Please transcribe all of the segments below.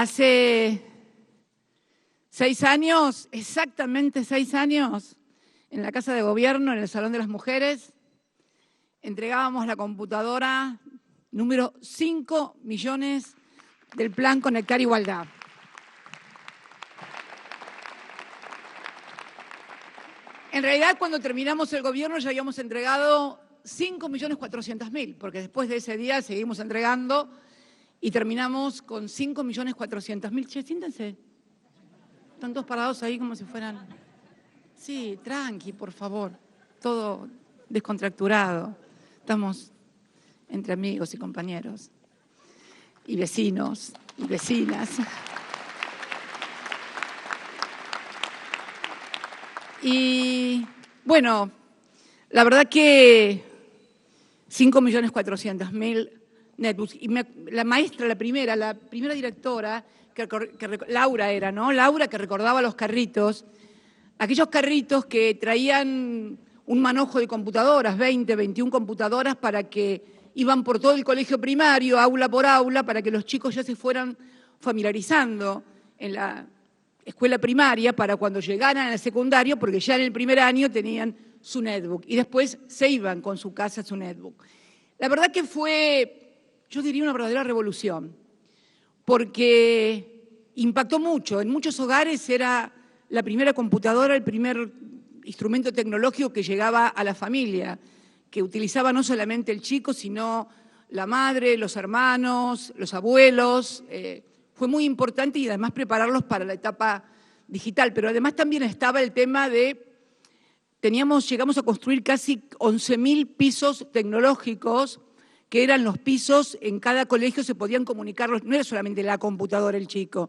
Hace 6 años, exactamente 6 años, en la Casa de Gobierno, en el Salón de las Mujeres, entregábamos la computadora número 5 millones del Plan Conectar Igualdad. En realidad, cuando terminamos el gobierno ya habíamos entregado 5.400.000, porque después de ese día seguimos entregando y terminamos con 5.400.000. Che, siéntense. Están todos parados ahí como si fueran... Sí, tranqui, por favor. Todo descontracturado. Estamos entre amigos y compañeros. Y vecinos y vecinas. Y bueno, la verdad que 5.400.000 netbooks. Y la maestra, la primera directora, Laura era, ¿no? Laura, que recordaba los carritos, aquellos carritos que traían un manojo de computadoras, 20, 21 computadoras, para que iban por todo el colegio primario, aula por aula, para que los chicos ya se fueran familiarizando en la escuela primaria para cuando llegaran al secundario, porque ya en el primer año tenían su netbook y después se iban con su casa su netbook. La verdad que fue, yo diría, una verdadera revolución, porque impactó mucho. En muchos hogares era la primera computadora, el primer instrumento tecnológico que llegaba a la familia, que utilizaba no solamente el chico, sino la madre, los hermanos, los abuelos. Fue muy importante y además prepararlos para la etapa digital. Pero además también estaba el tema de, llegamos a construir casi 11.000 pisos tecnológicos, que eran los pisos, en cada colegio se podían comunicar, no era solamente la computadora el chico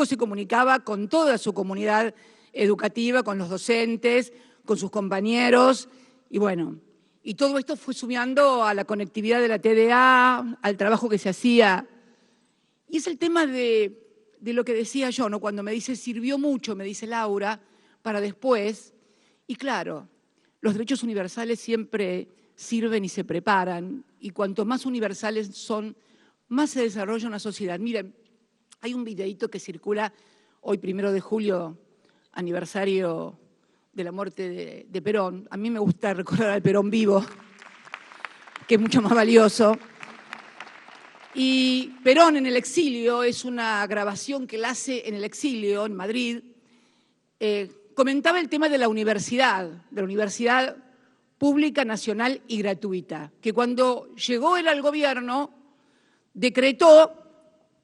se comunicaba con toda su comunidad educativa, con los docentes, con sus compañeros, y bueno, y todo esto fue sumando a la conectividad de la TDA, al trabajo que se hacía. Y es el tema de lo que decía yo, ¿no? Cuando me dice, sirvió mucho, me dice Laura, para después. Y claro, los derechos universales siempre sirven y se preparan, y cuanto más universales son, más se desarrolla una sociedad. Miren, hay un videíto que circula hoy, 1 de julio, aniversario de la muerte de Perón. A mí me gusta recordar al Perón vivo, que es mucho más valioso. Y Perón en el exilio, es una grabación que él hace en el exilio, en Madrid, comentaba el tema de la universidad pública, nacional y gratuita, que cuando llegó él al gobierno decretó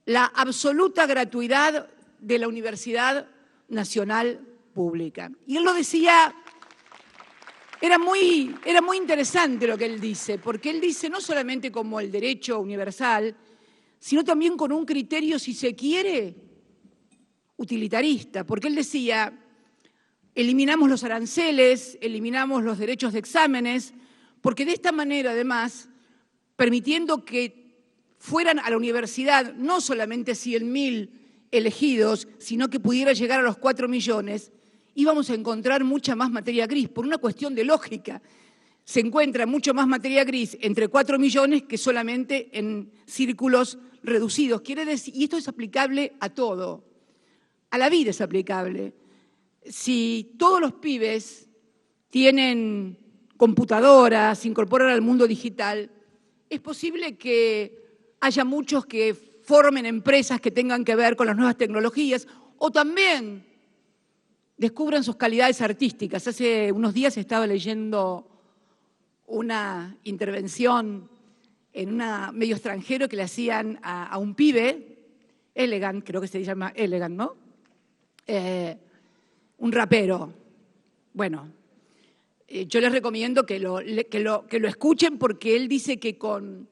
la absoluta gratuidad de la universidad nacional pública. Y él lo decía, era muy interesante lo que él dice, porque él dice no solamente como el derecho universal, sino también con un criterio, si se quiere, utilitarista, porque él decía, eliminamos los aranceles, eliminamos los derechos de exámenes, porque de esta manera, además, permitiendo que fueran a la universidad no solamente 100.000 elegidos, sino que pudiera llegar a los 4 millones, íbamos a encontrar mucha más materia gris, por una cuestión de lógica. Se encuentra mucho más materia gris entre 4 millones que solamente en círculos reducidos. Quiere decir, y esto es aplicable a todo, a la vida es aplicable. Si todos los pibes tienen computadoras, se incorporan al mundo digital, es posible que haya muchos que formen empresas que tengan que ver con las nuevas tecnologías o también descubran sus calidades artísticas. Hace unos días estaba leyendo una intervención en un medio extranjero que le hacían a un pibe, Elegant, creo que se llama Elegant, ¿no? Un rapero. Bueno, yo les recomiendo que lo escuchen, porque él dice que con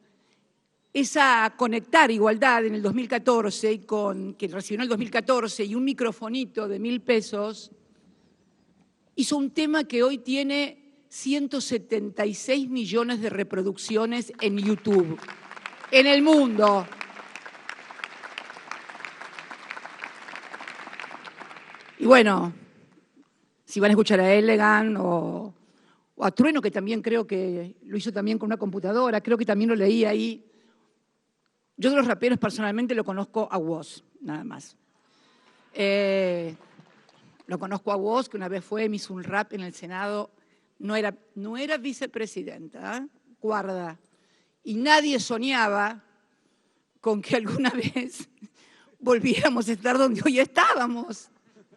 esa Conectar Igualdad en el 2014, que recibió en el 2014, y un microfonito de 1.000 pesos, hizo un tema que hoy tiene 176 millones de reproducciones en YouTube, en el mundo. Y bueno, si van a escuchar a Elegant o a Trueno, que también creo que lo hizo también con una computadora, creo que también lo leí ahí. Yo de los raperos personalmente lo conozco a Woz, nada más. Lo conozco a Woz, que una vez me hizo un rap en el Senado, no era vicepresidenta, guarda, y nadie soñaba con que alguna vez volviéramos a estar donde hoy estábamos,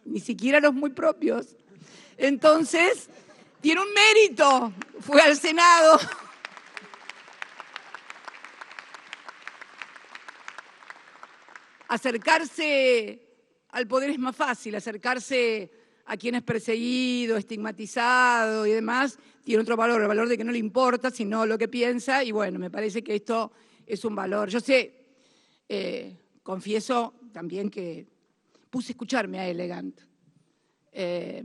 ni siquiera los muy propios. Entonces, tiene un mérito, fue al Senado. Acercarse al poder es más fácil, acercarse a quien es perseguido, estigmatizado y demás, tiene otro valor, el valor de que no le importa, sino lo que piensa, y bueno, me parece que esto es un valor. Yo sé, confieso también que puse a escucharme a Elegant. Es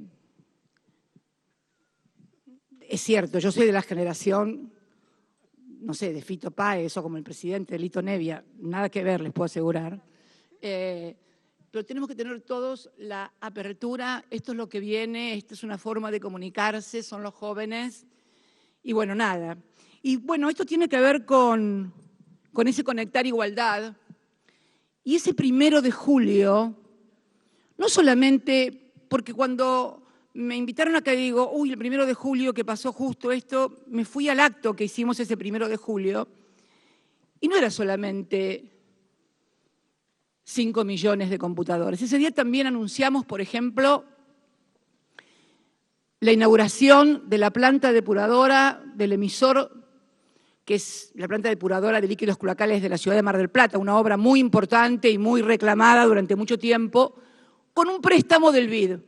cierto, yo soy de la generación, no sé, de Fito Páez o como el presidente de Lito Nevia, nada que ver, les puedo asegurar. Pero tenemos que tener todos la apertura, esto es lo que viene, esta es una forma de comunicarse, son los jóvenes, y bueno, nada. Y bueno, esto tiene que ver con ese conectar igualdad, y ese 1 de julio, no solamente porque cuando me invitaron acá y digo, uy, el 1 de julio que pasó justo esto, me fui al acto que hicimos ese 1 de julio, y no era solamente 5 millones de computadores. Ese día también anunciamos, por ejemplo, la inauguración de la planta depuradora del emisor, que es la planta depuradora de líquidos cloacales de la ciudad de Mar del Plata, una obra muy importante y muy reclamada durante mucho tiempo, con un préstamo del BID.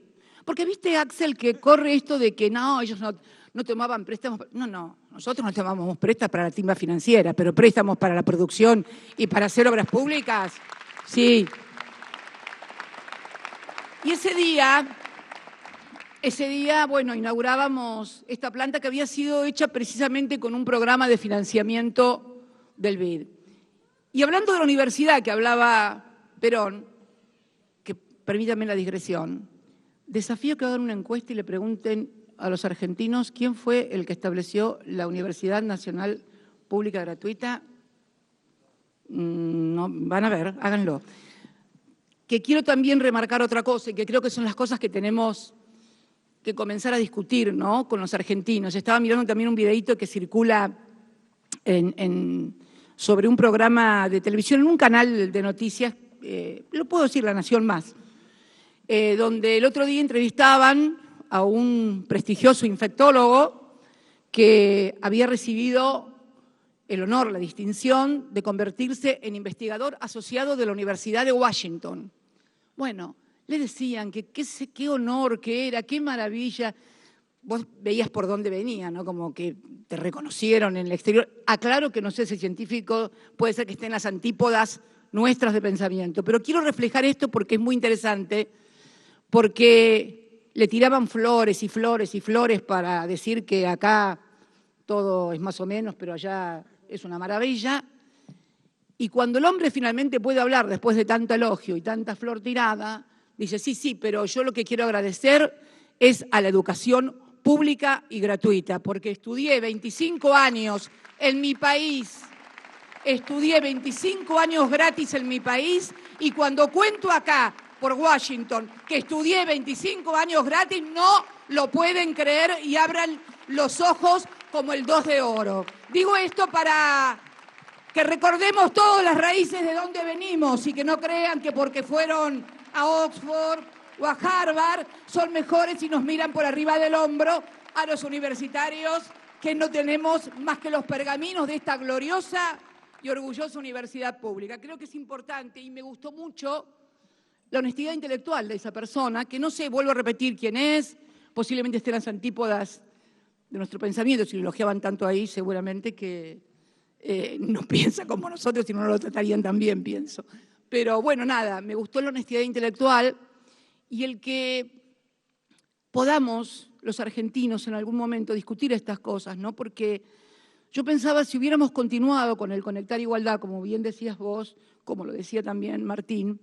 Porque viste, Axel, que corre esto de que no, ellos no tomaban préstamos. No, nosotros no tomábamos préstamos para la timba financiera, pero préstamos para la producción y para hacer obras públicas. Sí. Y ese día, bueno, inaugurábamos esta planta que había sido hecha precisamente con un programa de financiamiento del BID. Y hablando de la universidad que hablaba Perón, que permítanme la digresión, desafío que hagan una encuesta y le pregunten a los argentinos quién fue el que estableció la Universidad Nacional Pública Gratuita. No, van a ver, háganlo. Que quiero también remarcar otra cosa, y que creo que son las cosas que tenemos que comenzar a discutir, ¿no?, con los argentinos. Estaba mirando también un videíto que circula sobre un programa de televisión, en un canal de noticias, lo puedo decir, La Nación Más, donde el otro día entrevistaban a un prestigioso infectólogo que había recibido el honor, la distinción de convertirse en investigador asociado de la Universidad de Washington. Bueno, le decían que qué honor que era, qué maravilla. Vos veías por dónde venía, ¿no? Como que te reconocieron en el exterior. Aclaro que no sé si científico puede ser que esté en las antípodas nuestras de pensamiento, pero quiero reflejar esto porque es muy interesante, porque le tiraban flores y flores y flores para decir que acá todo es más o menos, pero allá es una maravilla. Y cuando el hombre finalmente puede hablar después de tanto elogio y tanta flor tirada, dice, sí, pero yo lo que quiero agradecer es a la educación pública y gratuita, porque estudié 25 años en mi país, estudié 25 años gratis en mi país, y cuando cuento acá por Washington que estudié 25 años gratis, no lo pueden creer y abran los ojos como el 2 de oro. Digo esto para que recordemos todas las raíces de dónde venimos y que no crean que porque fueron a Oxford o a Harvard son mejores y nos miran por arriba del hombro a los universitarios que no tenemos más que los pergaminos de esta gloriosa y orgullosa universidad pública. Creo que es importante y me gustó mucho la honestidad intelectual de esa persona, que no sé, vuelvo a repetir quién es, posiblemente esté en las antípodas de nuestro pensamiento, si lo elogiaban tanto ahí, seguramente que no piensa como nosotros, si no lo tratarían tan bien, pienso. Pero bueno, nada, me gustó la honestidad intelectual y el que podamos, los argentinos, en algún momento discutir estas cosas, ¿no? Porque yo pensaba, si hubiéramos continuado con el Conectar Igualdad, como bien decías vos, como lo decía también Martín,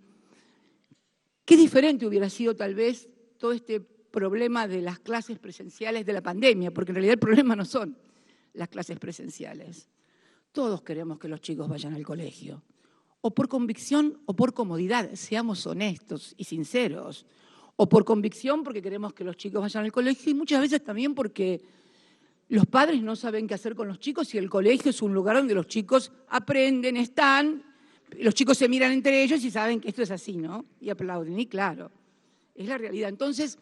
qué diferente hubiera sido tal vez todo este problema de las clases presenciales de la pandemia, porque en realidad el problema no son las clases presenciales. Todos queremos que los chicos vayan al colegio. o por convicción o por comodidad, seamos honestos y sinceros, o por convicción porque queremos que los chicos vayan al colegio y muchas veces también porque los padres no saben qué hacer con los chicos y el colegio es un lugar donde los chicos aprenden, están, los chicos se miran entre ellos y saben que esto es así, ¿no? Y aplauden, y claro, es la realidad. Entonces,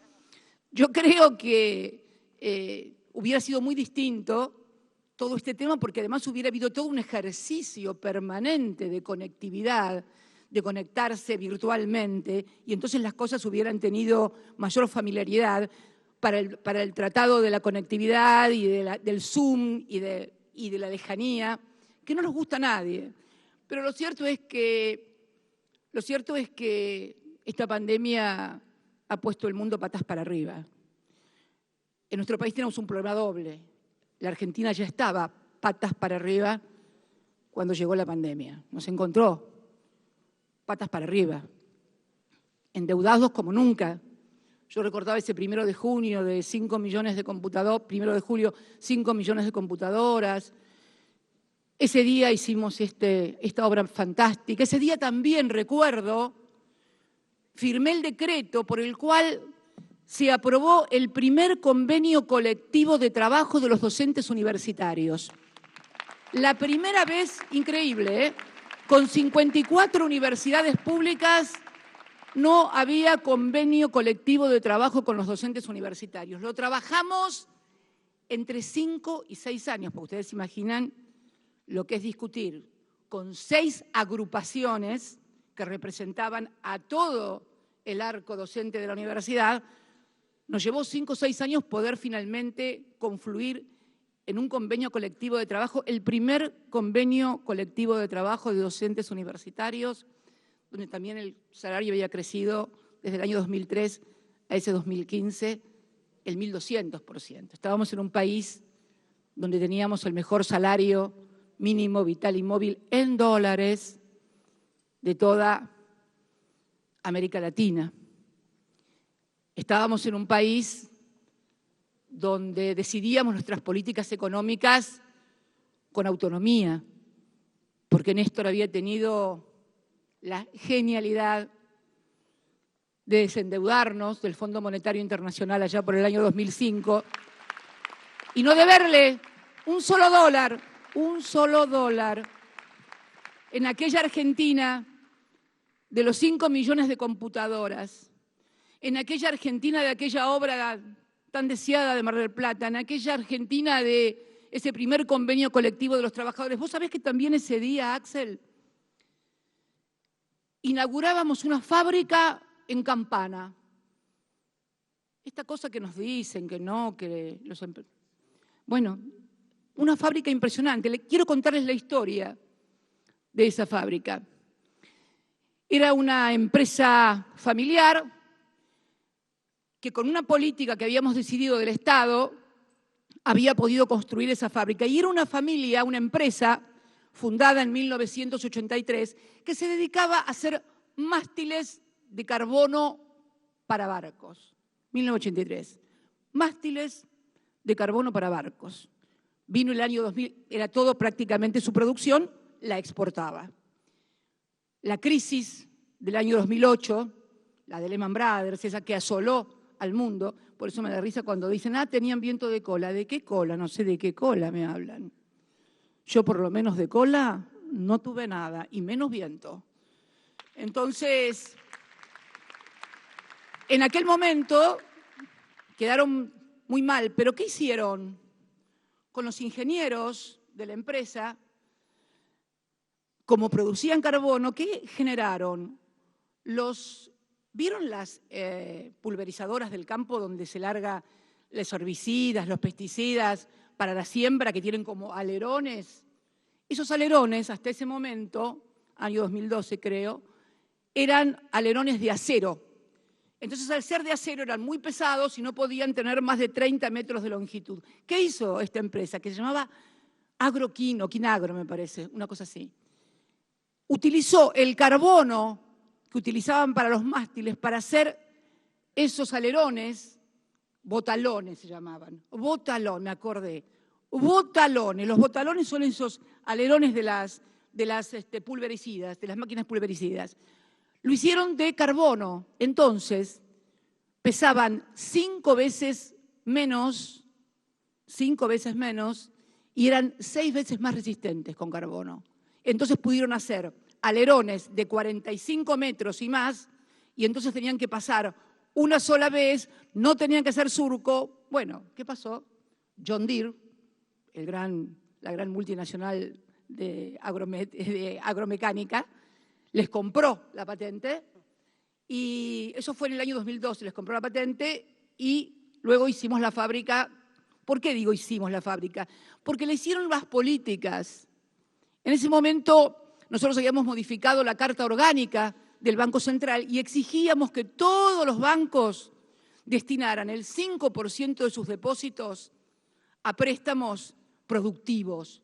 yo creo que hubiera sido muy distinto todo este tema porque además hubiera habido todo un ejercicio permanente de conectividad, de conectarse virtualmente, y entonces las cosas hubieran tenido mayor familiaridad para el tratado de la conectividad y del Zoom y de la lejanía, que no nos gusta a nadie. Pero lo cierto es que esta pandemia ha puesto el mundo patas para arriba. En nuestro país tenemos un problema doble. La Argentina ya estaba patas para arriba cuando llegó la pandemia. Nos encontró patas para arriba, endeudados como nunca. Yo recordaba ese 1 de junio de 5 millones de computadoras, 1 de julio, 5 millones de computadoras. Ese día hicimos esta obra fantástica. Ese día también, recuerdo, firmé el decreto por el cual se aprobó el primer convenio colectivo de trabajo de los docentes universitarios. La primera vez, increíble, con 54 universidades públicas no había convenio colectivo de trabajo con los docentes universitarios. Lo trabajamos entre 5 y 6 años, porque ustedes se imaginan lo que es discutir con 6 agrupaciones que representaban a todo el arco docente de la universidad. Nos llevó 5 o 6 años poder finalmente confluir en un convenio colectivo de trabajo, el primer convenio colectivo de trabajo de docentes universitarios, donde también el salario había crecido desde el año 2003 a ese 2015 el 1.200%. Estábamos en un país donde teníamos el mejor salario mínimo vital y móvil en dólares de toda América Latina. Estábamos en un país donde decidíamos nuestras políticas económicas con autonomía, porque Néstor había tenido la genialidad de desendeudarnos del Fondo Monetario Internacional allá por el año 2005 y no deberle un solo dólar en aquella Argentina de los 5 millones de computadoras, en aquella Argentina de aquella obra tan deseada de Mar del Plata, en aquella Argentina de ese primer convenio colectivo de los trabajadores. ¿Vos sabés que también ese día, Axel, inaugurábamos una fábrica en Campana? Esta cosa que nos dicen, que no, que los... Bueno, una fábrica impresionante. Quiero contarles la historia de esa fábrica. Era una empresa familiar que con una política que habíamos decidido del Estado había podido construir esa fábrica. Y era una familia, una empresa fundada en 1983 que se dedicaba a hacer mástiles de carbono para barcos. 1983. Mástiles de carbono para barcos. Vino el año 2000, era todo prácticamente su producción, la exportaba. La crisis del año 2008, la de Lehman Brothers, esa que asoló al mundo, por eso me da risa cuando dicen, tenían viento de cola. ¿De qué cola? No sé de qué cola me hablan. Yo por lo menos de cola no tuve nada, y menos viento. Entonces, en aquel momento quedaron muy mal, pero ¿qué hicieron? Con los ingenieros de la empresa, como producían carbono, ¿qué generaron? ¿Vieron las pulverizadoras del campo donde se larga los herbicidas, los pesticidas para la siembra, que tienen como alerones? Esos alerones, hasta ese momento, año 2012 creo, eran alerones de acero. Entonces, al ser de acero, eran muy pesados y no podían tener más de 30 metros de longitud. ¿Qué hizo esta empresa? Que se llamaba Agroquino, Quinagro me parece, una cosa así. Utilizó el carbono que utilizaban para los mástiles para hacer esos alerones, botalones se llamaban. Botalón, me acordé. Botalones. Los botalones son esos alerones de pulvericidas, de las máquinas pulvericidas. Lo hicieron de carbono, entonces pesaban 5 veces menos y eran 6 veces más resistentes con carbono. Entonces pudieron hacer alerones de 45 metros y más, y entonces tenían que pasar una sola vez, no tenían que hacer surco. Bueno, ¿qué pasó? John Deere, la gran multinacional de agromecánica, les compró la patente, y eso fue en el año 2012, les compró la patente y luego hicimos la fábrica. ¿Por qué digo hicimos la fábrica? Porque le hicieron las políticas. En ese momento nosotros habíamos modificado la Carta Orgánica del Banco Central y exigíamos que todos los bancos destinaran el 5% de sus depósitos a préstamos productivos.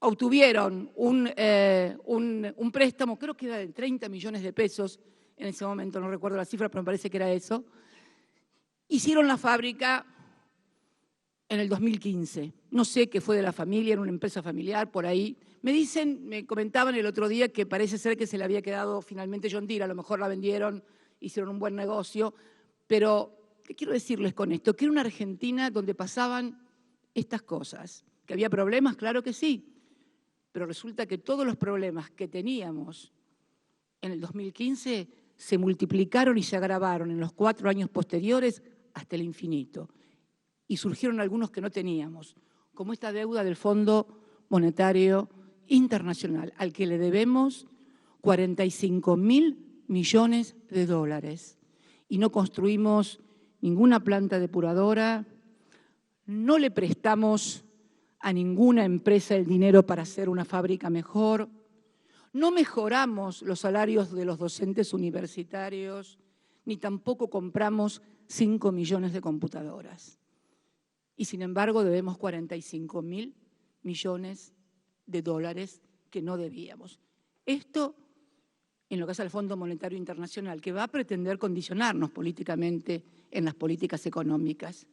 Obtuvieron un préstamo, creo que era de 30 millones de pesos, en ese momento no recuerdo la cifra, pero me parece que era eso. Hicieron la fábrica en el 2015. No sé qué fue de la familia, era una empresa familiar, por ahí. Me comentaban el otro día que parece ser que se le había quedado finalmente John Deere, a lo mejor la vendieron, hicieron un buen negocio, pero ¿qué quiero decirles con esto? Que era una Argentina donde pasaban estas cosas. ¿Que había problemas? Claro que sí, pero resulta que todos los problemas que teníamos en el 2015 se multiplicaron y se agravaron en los 4 años posteriores hasta el infinito. Y surgieron algunos que no teníamos, como esta deuda del Fondo Monetario Internacional, al que le debemos 45.000 millones de dólares. Y no construimos ninguna planta depuradora, no le prestamos a ninguna empresa el dinero para hacer una fábrica mejor, no mejoramos los salarios de los docentes universitarios, ni tampoco compramos 5 millones de computadoras. Y sin embargo debemos 45.000 millones de dólares que no debíamos. Esto en lo que hace al Fondo Monetario Internacional, que va a pretender condicionarnos políticamente en las políticas económicas.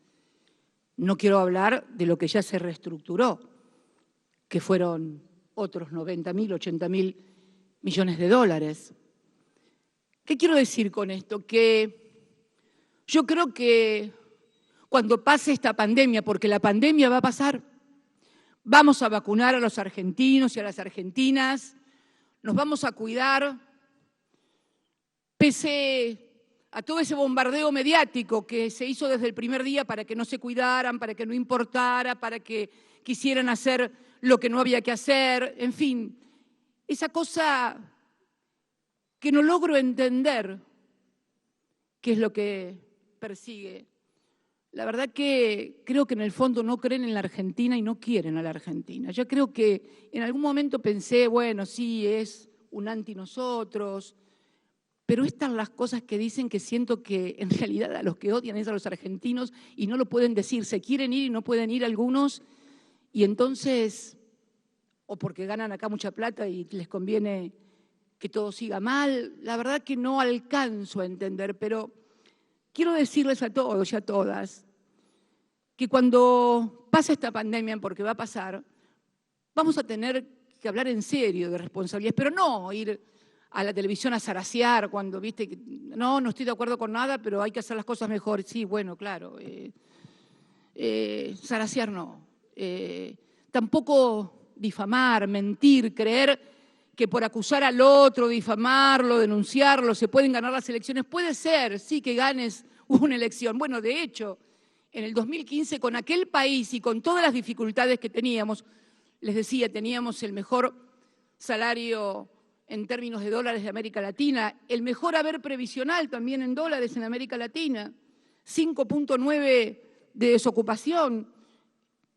No quiero hablar de lo que ya se reestructuró, que fueron otros 90.000, 80.000 millones de dólares. ¿Qué quiero decir con esto? Que yo creo que cuando pase esta pandemia, porque la pandemia va a pasar, vamos a vacunar a los argentinos y a las argentinas, nos vamos a cuidar, pese a todo ese bombardeo mediático que se hizo desde el primer día para que no se cuidaran, para que no importara, para que quisieran hacer lo que no había que hacer, en fin, esa cosa que no logro entender qué es lo que persigue. La verdad que creo que en el fondo no creen en la Argentina y no quieren a la Argentina. Yo creo que en algún momento pensé, bueno, sí, es un anti nosotros, pero estas son las cosas que dicen que siento que en realidad a los que odian es a los argentinos y no lo pueden decir. Se quieren ir y no pueden ir algunos y entonces, o porque ganan acá mucha plata y les conviene que todo siga mal. La verdad que no alcanzo a entender, pero quiero decirles a todos y a todas que cuando pase esta pandemia, porque va a pasar, vamos a tener que hablar en serio de responsabilidades, pero no ir a la televisión a zarasear cuando, viste, que no estoy de acuerdo con nada, pero hay que hacer las cosas mejor. Sí, bueno, claro. Zarasear no. Tampoco difamar, mentir, creer que por acusar al otro, difamarlo, denunciarlo, se pueden ganar las elecciones. Puede ser, sí, que ganes una elección. Bueno, de hecho, en el 2015, con aquel país y con todas las dificultades que teníamos, les decía, teníamos el mejor salario en términos de dólares de América Latina, el mejor haber previsional también en dólares en América Latina, 5.9 de desocupación,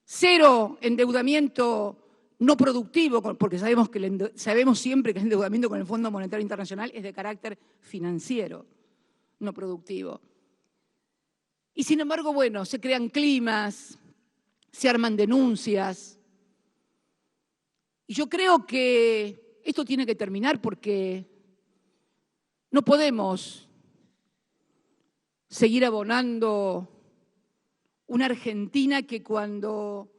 0 endeudamiento no productivo, porque sabemos siempre que el endeudamiento con el Fondo Monetario Internacional es de carácter financiero, no productivo. Y sin embargo, bueno, se crean climas, se arman denuncias. Y yo creo que esto tiene que terminar porque no podemos seguir abonando una Argentina que cuando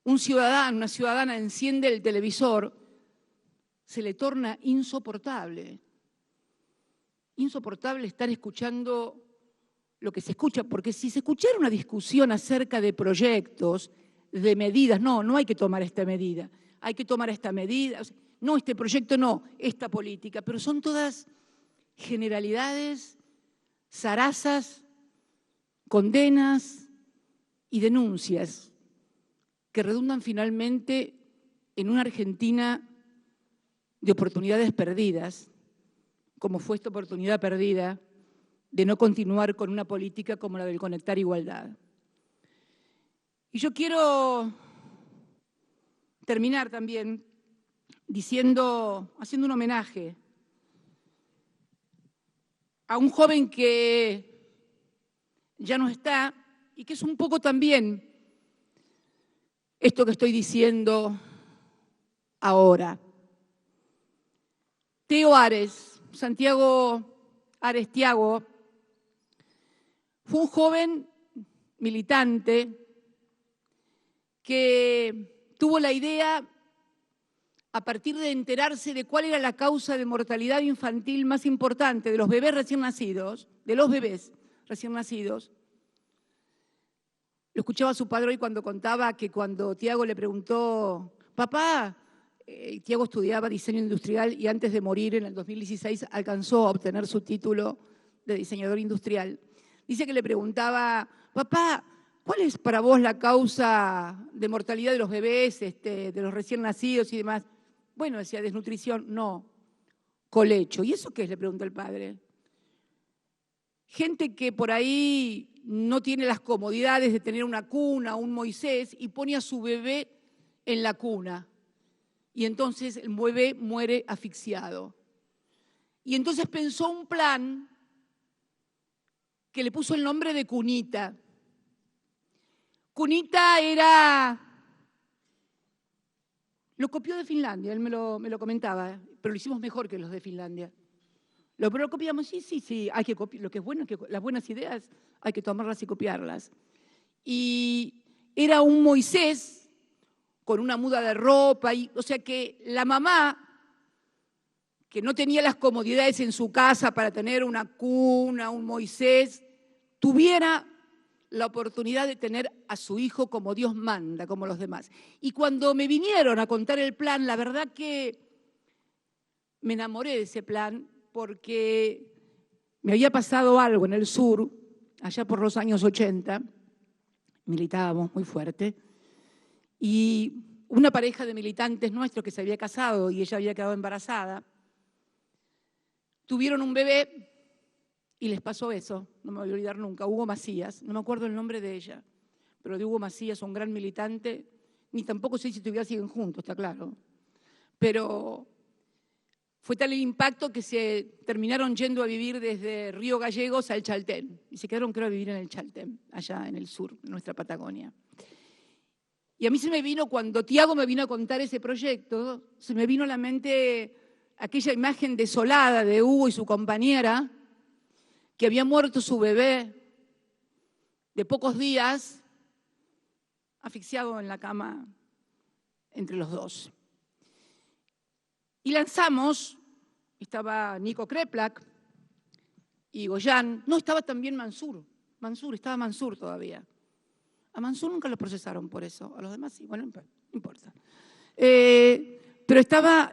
un ciudadano, una ciudadana enciende el televisor, se le torna insoportable. Insoportable estar escuchando lo que se escucha, porque si se escuchara una discusión acerca de proyectos, de medidas, no hay que tomar esta medida, hay que tomar esta medida, no este proyecto, no, esta política, pero son todas generalidades, zarazas, condenas y denuncias que redundan finalmente en una Argentina de oportunidades perdidas, como fue esta oportunidad perdida de no continuar con una política como la del conectar igualdad. Y yo quiero terminar también haciendo un homenaje a un joven que ya no está y que es un poco también esto que estoy diciendo ahora. Teo Ares, Santiago Ares Thiago, fue un joven militante que tuvo la idea, a partir de enterarse de cuál era la causa de mortalidad infantil más importante de los bebés recién nacidos, lo escuchaba su padre hoy cuando contaba que cuando Thiago le preguntó, papá, Thiago estudiaba diseño industrial y antes de morir en el 2016 alcanzó a obtener su título de diseñador industrial. Dice que le preguntaba, papá, ¿cuál es para vos la causa de mortalidad de los bebés, de los recién nacidos y demás? Bueno, decía, desnutrición, no, colecho. ¿Y eso qué es?, le preguntó el padre. Gente que por ahí no tiene las comodidades de tener una cuna, un Moisés, y pone a su bebé en la cuna. Y entonces el bebé muere asfixiado. Y entonces pensó un plan que le puso el nombre de cunita. Cunita lo copió de Finlandia, él me lo comentaba, pero lo hicimos mejor que los de Finlandia. Lo copiamos, sí, hay que copiar. Lo que es bueno es que las buenas ideas hay que tomarlas y copiarlas. Y era un Moisés con una muda de ropa, o sea que la mamá, que no tenía las comodidades en su casa para tener una cuna, un Moisés, tuviera la oportunidad de tener a su hijo como Dios manda, como los demás. Y cuando me vinieron a contar el plan, la verdad que me enamoré de ese plan porque me había pasado algo en el sur, allá por los años 80, militábamos muy fuerte, y una pareja de militantes nuestros que se había casado y ella había quedado embarazada, tuvieron un bebé y les pasó eso, no me voy a olvidar nunca, Hugo Macías, no me acuerdo el nombre de ella, pero de Hugo Macías, un gran militante, ni tampoco sé si todavía siguen juntos, está claro, pero fue tal el impacto que se terminaron yendo a vivir desde Río Gallegos al Chaltén, y se quedaron, creo, a vivir en el Chaltén, allá en el sur, en nuestra Patagonia. Y a mí se me vino, cuando Thiago me vino a contar ese proyecto, se me vino a la mente aquella imagen desolada de Hugo y su compañera, que había muerto su bebé de pocos días, asfixiado en la cama entre los dos. Y lanzamos, estaba Nico Kreplak y Goyán, no, estaba también estaba Mansur todavía. A Mansur nunca lo procesaron por eso, a los demás sí, bueno, no importa. Pero estaba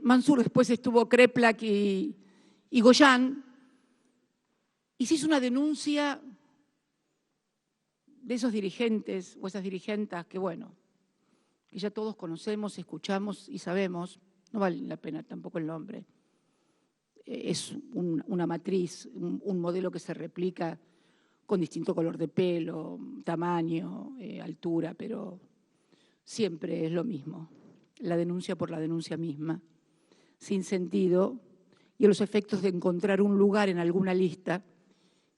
Mansur, después estuvo Kreplak y Goyán, y se hizo una denuncia de esos dirigentes o esas dirigentas que, bueno, que ya todos conocemos, escuchamos y sabemos, no vale la pena tampoco el nombre. Es una matriz, un modelo que se replica con distinto color de pelo, tamaño, altura, pero siempre es lo mismo. La denuncia por la denuncia misma, sin sentido, y a los efectos de encontrar un lugar en alguna lista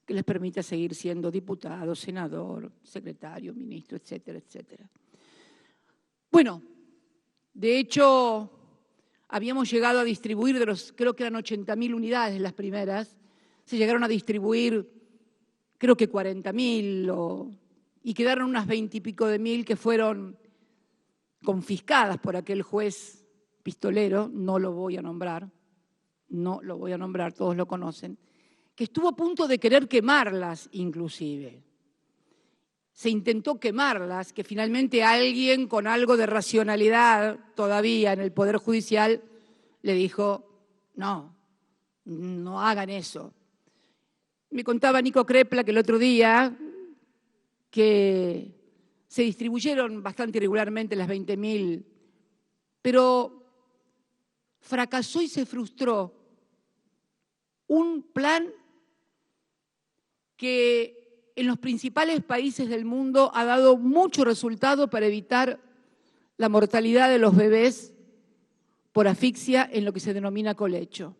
que les permita seguir siendo diputado, senador, secretario, ministro, etcétera, etcétera. Bueno, de hecho, habíamos llegado a distribuir, creo que eran 80.000 unidades las primeras, se llegaron a distribuir creo que 40.000 y quedaron unas 20 y pico de mil que fueron confiscadas por aquel juez pistolero, no lo voy a nombrar, todos lo conocen, que estuvo a punto de querer quemarlas inclusive. Se intentó quemarlas, que finalmente alguien con algo de racionalidad todavía en el Poder Judicial le dijo, no hagan eso. Me contaba Nico Krepla que el otro día que se distribuyeron bastante irregularmente las 20.000, pero fracasó y se frustró un plan que en los principales países del mundo ha dado mucho resultado para evitar la mortalidad de los bebés por asfixia en lo que se denomina colecho.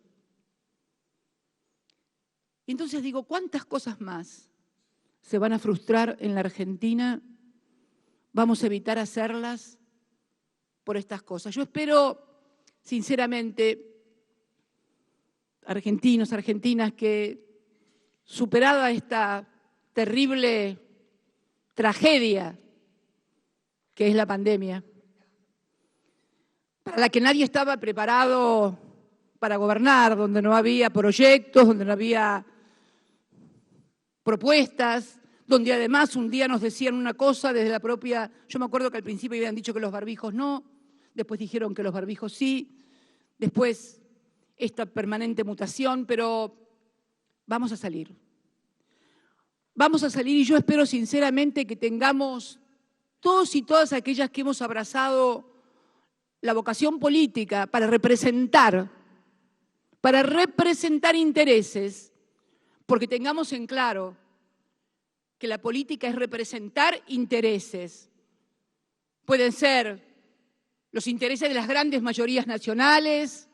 Y entonces digo, ¿cuántas cosas más se van a frustrar en la Argentina? Vamos a evitar hacerlas por estas cosas. Yo espero, sinceramente, argentinos, argentinas, que superada esta terrible tragedia que es la pandemia, para la que nadie estaba preparado para gobernar, donde no había proyectos, donde no había propuestas, donde además un día nos decían una cosa desde la propia... Yo me acuerdo que al principio habían dicho que los barbijos no, después dijeron que los barbijos sí, después esta permanente mutación, pero vamos a salir. Vamos a salir y yo espero sinceramente que tengamos todos y todas aquellas que hemos abrazado la vocación política para representar intereses, porque tengamos en claro que la política es representar intereses. Pueden ser los intereses de las grandes mayorías nacionales,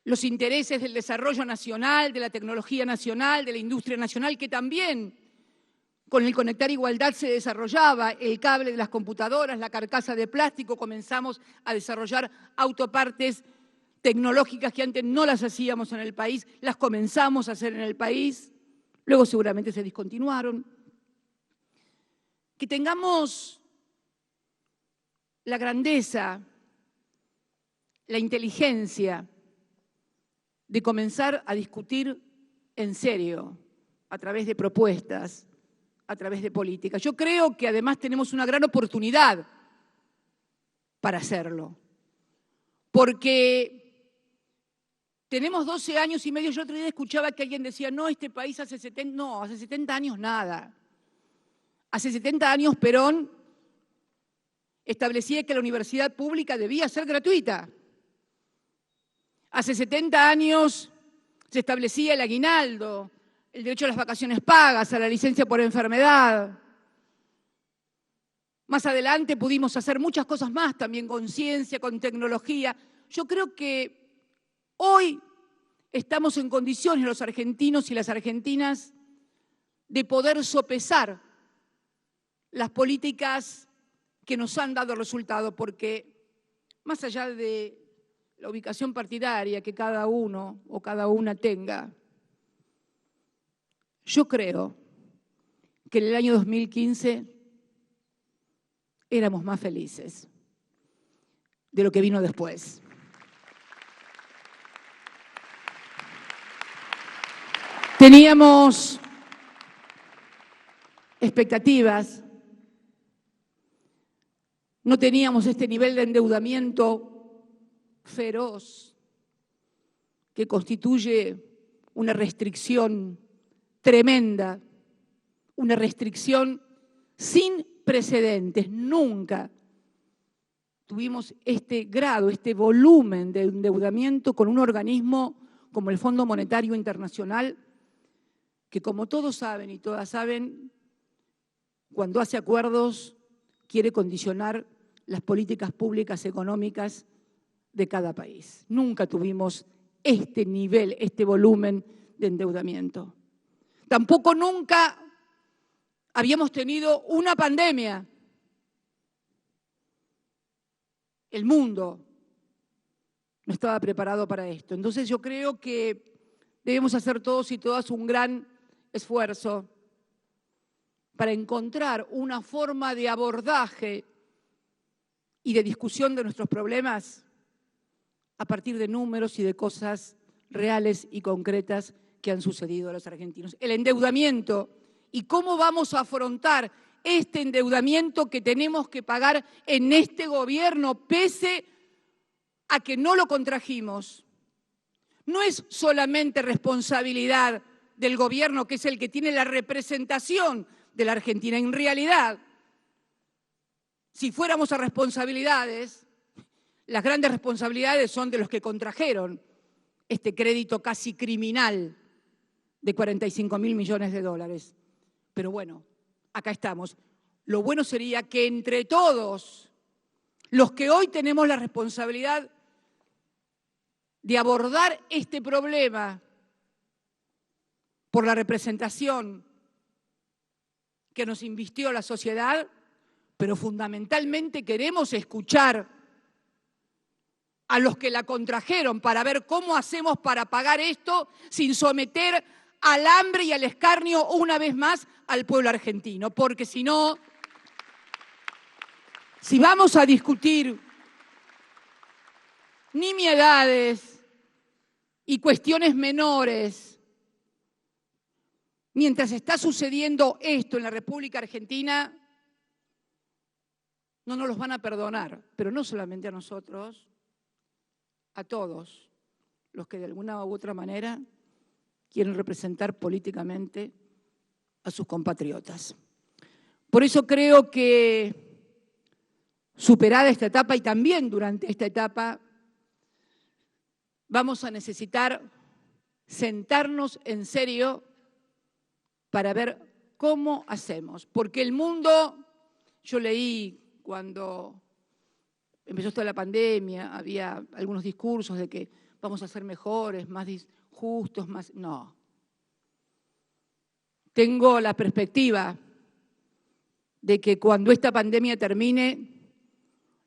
los intereses del desarrollo nacional, de la tecnología nacional, de la industria nacional, que también con el Conectar Igualdad se desarrollaba el cable de las computadoras, la carcasa de plástico, comenzamos a desarrollar autopartes tecnológicas que antes no las hacíamos en el país, las comenzamos a hacer en el país, luego seguramente se discontinuaron. Que tengamos la grandeza, la inteligencia de comenzar a discutir en serio, a través de propuestas, a través de políticas. Yo creo que además tenemos una gran oportunidad para hacerlo, porque tenemos 12 años y medio. Yo otro día escuchaba que alguien decía, no, este país hace 70 años nada. Hace 70 años Perón establecía que la universidad pública debía ser gratuita. Hace 70 años se establecía el aguinaldo, el derecho a las vacaciones pagas, a la licencia por enfermedad. Más adelante pudimos hacer muchas cosas más, también con ciencia, con tecnología. Yo creo que hoy estamos en condiciones los argentinos y las argentinas de poder sopesar las políticas que nos han dado resultado, porque más allá de la ubicación partidaria que cada uno o cada una tenga, yo creo que en el año 2015 éramos más felices de lo que vino después. Teníamos expectativas, no teníamos este nivel de endeudamiento feroz que constituye una restricción tremenda, una restricción sin precedentes. Nunca tuvimos este grado, este volumen de endeudamiento con un organismo como el Fondo Monetario Internacional, que como todos saben y todas saben, cuando hace acuerdos quiere condicionar las políticas públicas económicas de cada país. Nunca tuvimos este nivel, este volumen de endeudamiento. Tampoco nunca habíamos tenido una pandemia. El mundo no estaba preparado para esto. Entonces yo creo que debemos hacer todos y todas un gran esfuerzo para encontrar una forma de abordaje y de discusión de nuestros problemas a partir de números y de cosas reales y concretas que han sucedido a los argentinos. El endeudamiento y cómo vamos a afrontar este endeudamiento que tenemos que pagar en este gobierno, pese a que no lo contrajimos. No es solamente responsabilidad del gobierno, que es el que tiene la representación de la Argentina. En realidad, si fuéramos a responsabilidades, las grandes responsabilidades son de los que contrajeron este crédito casi criminal de 45.000 millones de dólares. Pero bueno, acá estamos. Lo bueno sería que entre todos, los que hoy tenemos la responsabilidad de abordar este problema por la representación que nos invistió la sociedad, pero fundamentalmente queremos escuchar a los que la contrajeron para ver cómo hacemos para pagar esto sin someter al hambre y al escarnio una vez más al pueblo argentino. Porque si no, si vamos a discutir nimiedades y cuestiones menores, mientras está sucediendo esto en la República Argentina, no nos los van a perdonar, pero no solamente a nosotros, a todos los que de alguna u otra manera quieren representar políticamente a sus compatriotas. Por eso creo que, superada esta etapa y también durante esta etapa, vamos a necesitar sentarnos en serio para ver cómo hacemos. Porque el mundo, yo leí cuando empezó toda la pandemia, había algunos discursos de que vamos a ser mejores, más justos, más... No. Tengo la perspectiva de que cuando esta pandemia termine,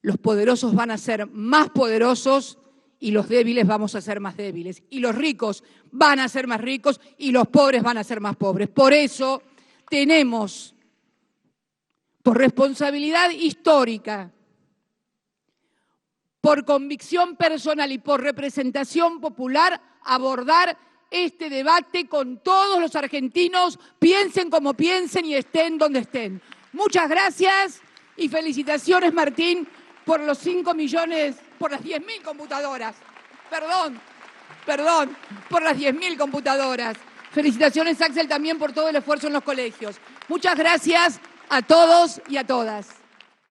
los poderosos van a ser más poderosos y los débiles vamos a ser más débiles. Y los ricos van a ser más ricos y los pobres van a ser más pobres. Por eso tenemos, por responsabilidad histórica, por convicción personal y por representación popular, abordar este debate con todos los argentinos, piensen como piensen y estén donde estén. Muchas gracias y felicitaciones, Martín, por los 5 millones, por las 10.000 computadoras. Perdón, por las 10.000 computadoras. Felicitaciones, Axel, también por todo el esfuerzo en los colegios. Muchas gracias a todos y a todas.